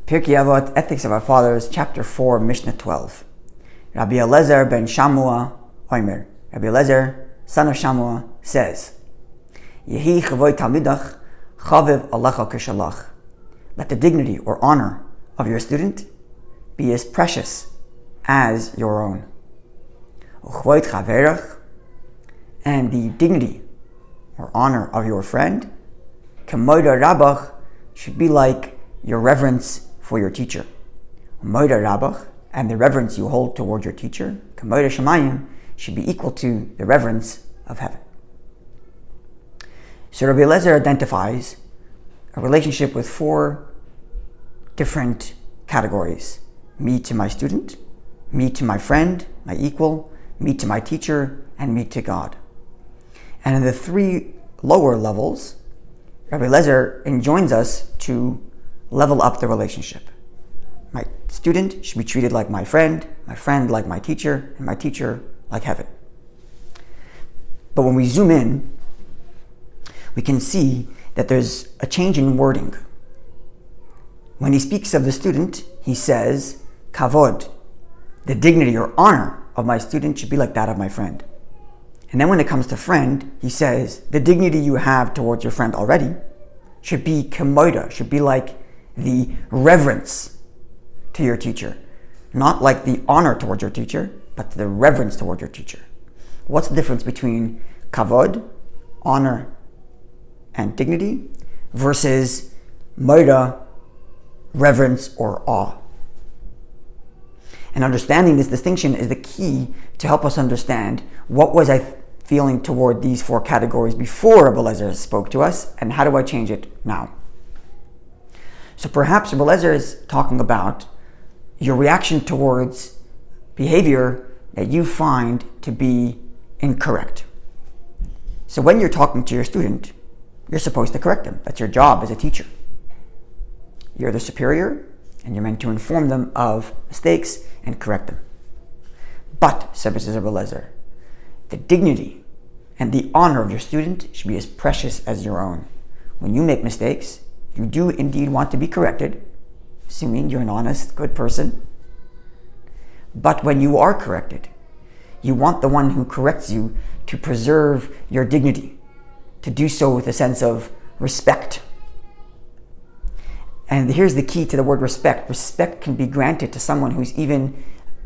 Pirkay Avot, Ethics of Our Fathers, Chapter 4, Mishnah 12. Rabbi Levi ben Shammua, Omer. Rabbi Levi, son of Shammua, says, Yehi chavoy talmidach, chaviv alecha kishalach. Let the dignity or honor of your student be as precious as your own. Uchvoy chaverach, and the dignity or honor of your friend, kamoida rabach, should be like your reverence for your teacher. Moida rabach, and the reverence you hold toward your teacher, kamoida shamayim, should be equal to the reverence of heaven. So Rabbi Levi identifies a relationship with four different categories. Me to my student, me to my friend, my equal, me to my teacher, and me to God. And in the three lower levels, Rabbi Levi enjoins us to level up the relationship. My student should be treated like my friend like my teacher, and my teacher like heaven. But when we zoom in, we can see that there's a change in wording. When he speaks of the student, he says, kavod, the dignity or honor of my student should be like that of my friend. And then when it comes to friend, he says, the dignity you have towards your friend already should be kemoida, should be like the reverence to your teacher. Not like the honor towards your teacher, but the reverence towards your teacher. What's the difference between kavod, honor, and dignity, versus moida, reverence or awe? And understanding this distinction is the key to help us understand what was I feeling toward these four categories before Rabbi Levi spoke to us, and how do I change it now? So perhaps Rabbi Levi is talking about your reaction towards behavior that you find to be incorrect. So when you're talking to your student, you're supposed to correct them. That's your job as a teacher. You're the superior, and you're meant to inform them of mistakes and correct them. But, says Rabbi Levi, the dignity and the honor of your student should be as precious as your own. When you make mistakes, you do indeed want to be corrected, assuming you're an honest, good person. But when you are corrected, you want the one who corrects you to preserve your dignity, to do so with a sense of respect. And here's the key to the word respect. Respect can be granted to someone who's even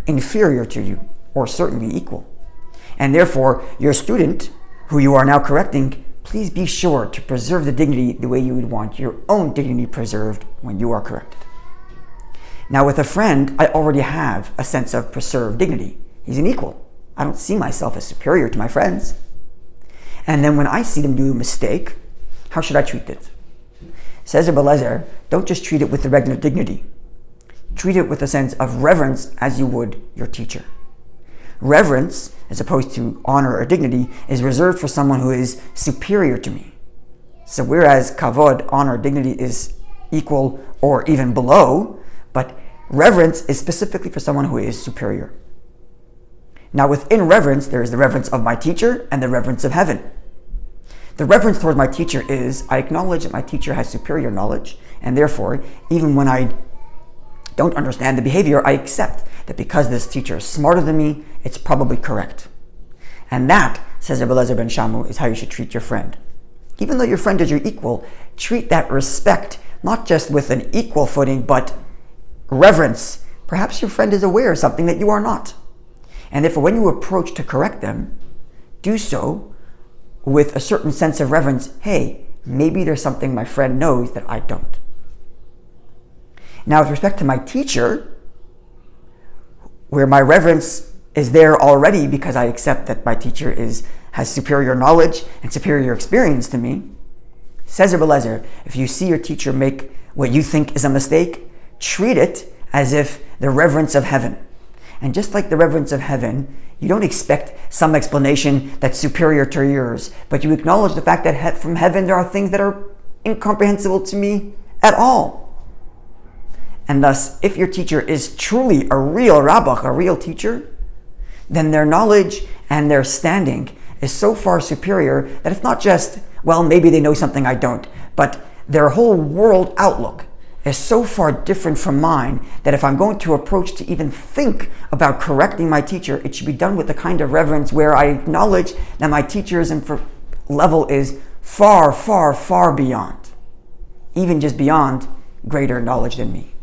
inferior to you, or certainly equal. And therefore, your student, who you are now correcting, please be sure to preserve the dignity the way you would want your own dignity preserved when you are corrected. Now with a friend, I already have a sense of preserved dignity. He's an equal. I don't see myself as superior to my friends. And then when I see them do a mistake, how should I treat it? Says Rabbi Levi, don't just treat it with the regular dignity. Treat it with a sense of reverence as you would your teacher. Reverence, as opposed to honor or dignity, is reserved for someone who is superior to me. So whereas kavod, honor, dignity is equal or even below, but reverence is specifically for someone who is superior. Now within reverence, there is the reverence of my teacher and the reverence of heaven. The reverence towards my teacher is, I acknowledge that my teacher has superior knowledge, and therefore, even when I don't understand the behavior, I accept that because this teacher is smarter than me, it's probably correct. And that, says Rabbi Levi ben Shammua, is how you should treat your friend. Even though your friend is your equal, treat that respect not just with an equal footing, but reverence. Perhaps your friend is aware of something that you are not. And therefore, when you approach to correct them, do so with a certain sense of reverence. Hey, maybe there's something my friend knows that I don't. Now, with respect to my teacher, where my reverence is there already because I accept that my teacher has superior knowledge and superior experience to me, says Rabbi Levi, if you see your teacher make what you think is a mistake, treat it as if the reverence of heaven. And just like the reverence of heaven, you don't expect some explanation that's superior to yours, but you acknowledge the fact that from heaven there are things that are incomprehensible to me at all. And thus, if your teacher is truly a real rabbach, a real teacher, then their knowledge and their standing is so far superior that it's not just, well, maybe they know something I don't, but their whole world outlook is so far different from mine that if I'm going to approach to even think about correcting my teacher, it should be done with the kind of reverence where I acknowledge that my teacher's level is far, far, far beyond, even just beyond greater knowledge than me.